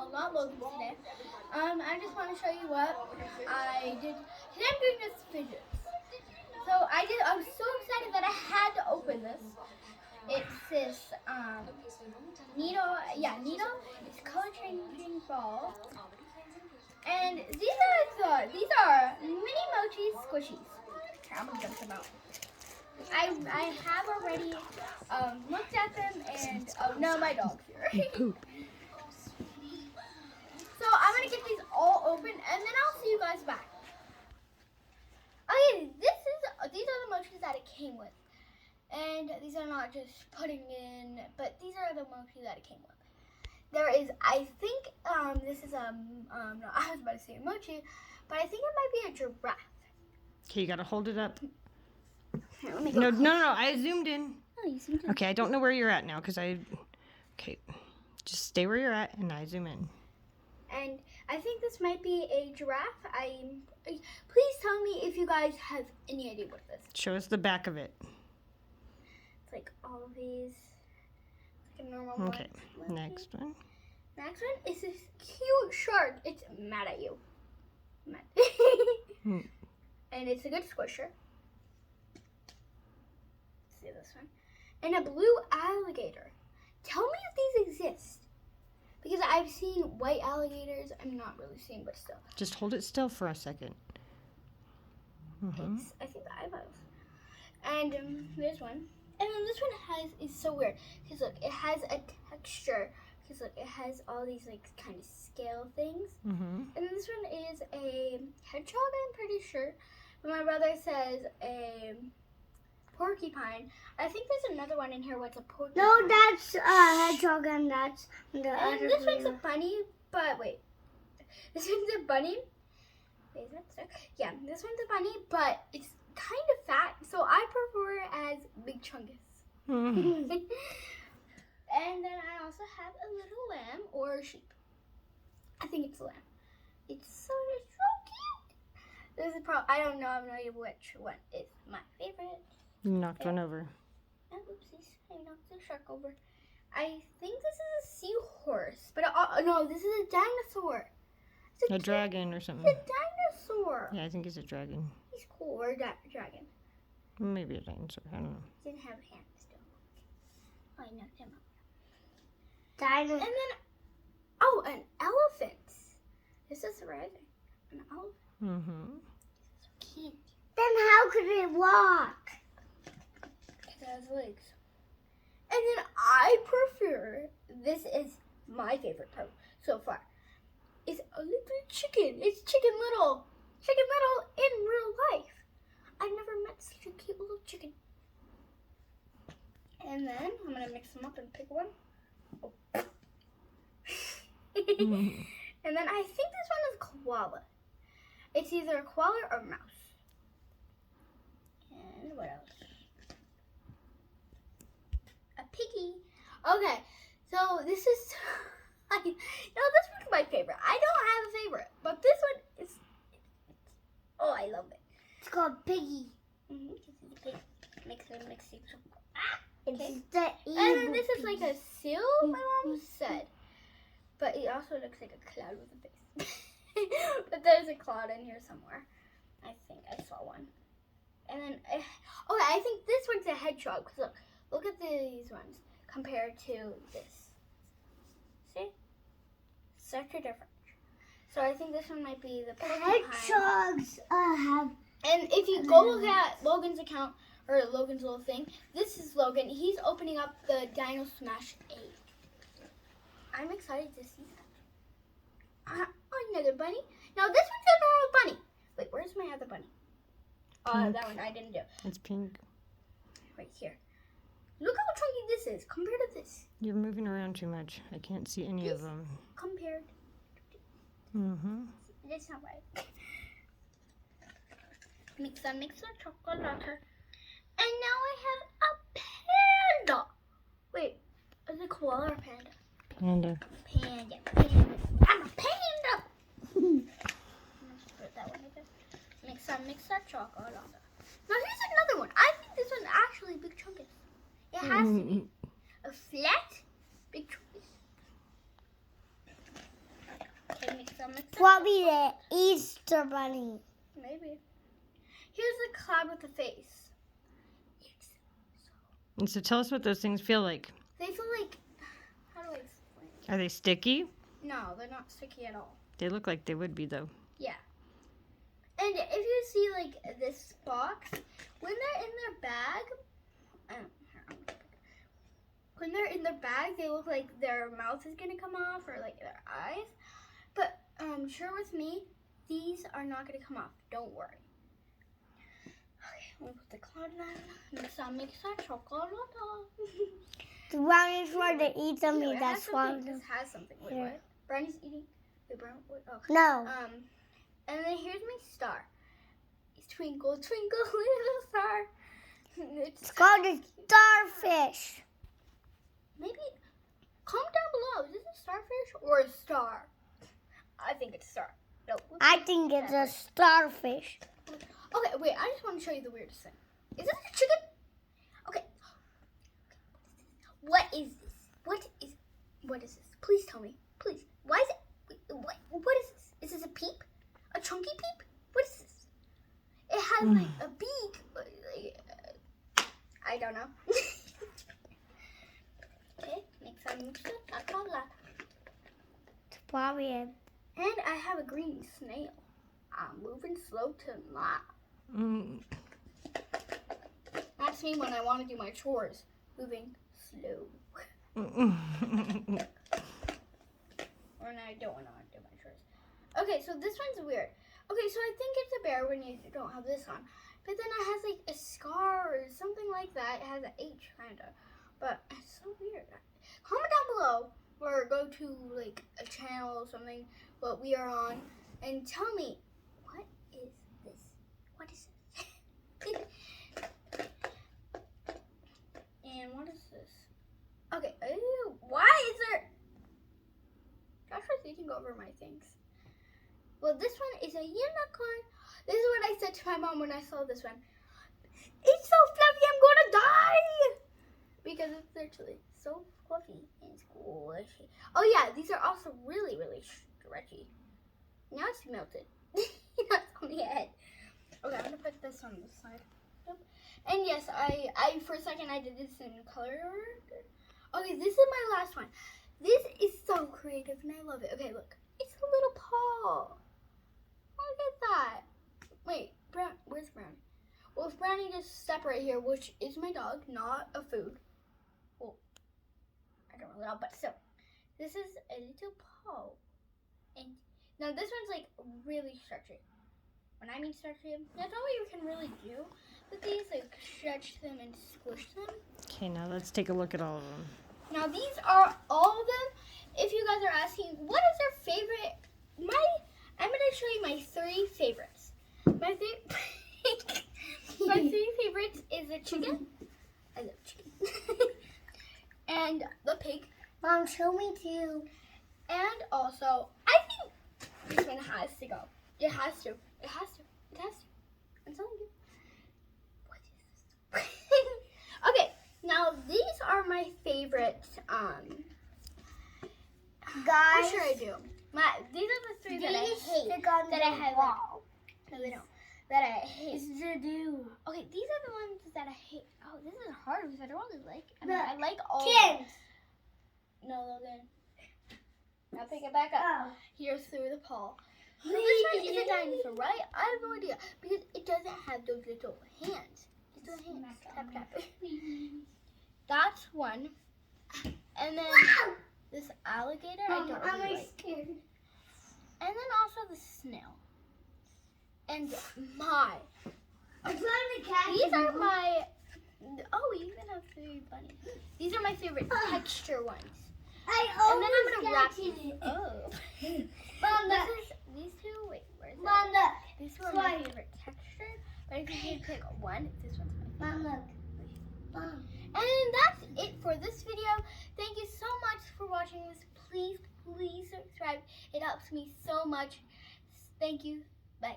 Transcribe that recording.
well, not Logan's today. I just want to show you what I did. Today I'm doing this fidgets. So I was so excited that I had to open this. It's this needle. It's color changing ball. And these are mini mochi squishies. I'm gonna dump them out. I have already looked at them, and oh no, my dog's here. So I'm gonna get these all open, and then I'll see you guys back. Okay, these are the mochis that it came with, and these are not just putting in, but these are the mochi that it came with. There is, I think, this is no, I was about to say a mochi, but I think it might be a giraffe. Okay, you gotta hold it up. Here, let me go. No, I zoomed in. Oh, you zoomed in. Okay, I don't know where you're at now, okay, just stay where you're at, and I zoom in. And I think this might be a giraffe. Please tell me if you guys have any idea what this is. Show us the back of it. It's like all of these. Like a normal one. Okay, next one. Next one is this cute shark. It's mad at you. Mad. And it's a good squisher. Let's see this one. And a blue alligator. Tell me if these exist. Because I've seen white alligators. I'm not really seeing, but still. Just hold it still for a second. It's, I think, the eyeballs. And there's one. And then this one is so weird. Because look, it has a texture. Because look, it has all these like kind of scale things. And then this one is a hedgehog, I'm pretty sure. But my brother says a porcupine. I think there's another one in here what's a porcupine. No, that's a hedgehog and that's the and other this one's a blue. bunny, but wait. This one's a bunny. Wait, is that stuck? Yeah, this one's a bunny, but it's kind of fat, so I prefer it as Big Chungus. And then I also have a little lamb or a sheep. I think it's a lamb. It's so cute. This is I don't know. I have no idea which one is my favorite. You knocked one over. Oh, oopsies. I knocked the shark over. I think this is a seahorse, but no, this is a dinosaur. It's A dragon or something. It's a dinosaur. Yeah, I think it's a dragon. He's cool. Or a dragon. Maybe a dinosaur. I don't know. He didn't have hands still. Oh, I knocked him out. Dinosaur. And then, an elephant. This is surprising. An elephant. So cute. Then how could it walk? It has legs. And then I prefer, this is my favorite part so far, is a little chicken. It's Chicken Little in real life. I've never met such a cute little chicken. And then I'm going to mix them up and pick one. Oh. And then I think this one is koala. It's either a koala or a mouse. And what else? A piggy. Okay, so this is, this one's my favorite. I don't have a favorite, but this one is, oh, I love it. It's called Piggy. Mix it. It's Okay. the And then evil this is like piggy. a seal, my mom said. But it also looks like a cloud with a face. But there's a cloud in here somewhere. I think I saw one. And then, I think this one's a hedgehog. Because look at these ones compared to this. See? Such a difference. So I think this one might be the porcupine. Hedgehogs have. And if you go look at Logan's account, or Logan's little thing, this is Logan. He's opening up the Dino Smash 8. I'm excited to see that. Another bunny. Now this one's a normal bunny. Wait, where's my other bunny? That one I didn't do. It's pink. Right here. Look how chunky this is compared to this. You're moving around too much. I can't see any of them. Compared. That's not right. Mix a chocolate. And now I have a panda. Wait, is it koala or panda? Panda. Panda. I'm a panda. Let's put that one right there. Mix that chocolate. Now here's another one. I think this one's actually Big Chunkus. It has to be a flat Big Chunkus. So I'm excited. Probably the Easter bunny. Maybe. Here's a cloud with a face. And so tell us what those things feel like. They feel like, how do I explain? Are they sticky? No, they're not sticky at all. They look like they would be though. Yeah. And if you see like this box, when they're in their bag, when they're in their bag, they look like their mouth is gonna come off or like their eyes. But sure with me, these are not gonna come off. Don't worry. Okay, we'll put the cloud down. Mix our chocolate. The brownies for the eat Ew, me. it That's has why. something. This has something. Wait, Here. what? Brownie's eating. Wait, wait, oh. No. And then here's my star. It's twinkle, twinkle, little star. It's called a starfish. Maybe comment down below. Is this a starfish or a star? I think it's a star. No. I think it's a starfish. Okay, wait. I just want to show you the weirdest thing. Is this a chicken? Okay. What is this? What is this? Please tell me. Please. Why is it? What is this? Is this a peep? A chunky peep? What is this? It has like a beak. But, like, I don't know. Okay, next time we should talk about that. It's probably a... And I have a green snail. I'm moving slow tonight. That's me when I want to do my chores. Moving slow. When I don't want to do my chores. Okay, so this one's weird. Okay, so I think it's a bear when you don't have this on. But then it has like a scar or something like that. It has an H kind of. But it's so weird. Comment down below or go to like a channel or something what we are on and tell me what is this? What is this? And what is this? Okay, ew, why is there... Joshua's eating over my things. Well, this one is a unicorn. This is what I said to my mom when I saw this one. It's so fluffy, I'm gonna die! Because it's literally so fluffy and squishy. Oh yeah, these are also really, really stretchy. Now it's melted. Now it's on the head. Okay, I'm gonna put this on the side. Yep. And yes, I for a second I did this in color. Okay, this is my last one. This is so creative and I love it. Okay, look. It's a little paw. Look at that. Wait, where's Brownie? Well, if Brownie just step right here, which is my dog, not a food. Well, I don't really know, but still. This is a little paw. And now this one's like really stretchy. When I mean stretchy, that's all you can really do with these, like stretch them and squish them. Okay, now let's take a look at all of them. Now these are all of them. If you guys are asking, what is your favorite? I'm gonna show you my 3 favorites. My 3 favorites is the chicken. I love chicken. And the pig. Mom, show me too. And also, I think this one has to go. It has to. It has to. It has to. I'm telling you. What is this? Okay, now these are my favorite. Guys, What should I do? These are the 3 that I hate. stick on That the I have. wall. No, they don't. That I hate. It's to do. Okay, these are the ones that I hate. Oh, this is hard because I don't really like. I The like all. Kids. No, Logan. Now pick it back up. Oh. Here's through the paw. So this one is a dinosaur, right? I have no idea because it doesn't have those little hands. Little hands. Tap tap. That's one. And then this alligator, I don't really like. Scared. And then also the snail. And my. These are my. Oh, we even have 3 bunnies. These are my favorite texture ones. And then I'm gonna wrap these up. Mom, look. These 2. Wait, where's that? Mom, look. These 2 are my favorite texture. But if you could pick one, this one's my favorite. Mom, look. Mom. And that's it for this video. Thank you so much for watching this. Please subscribe. It helps me so much. Thank you. Bye.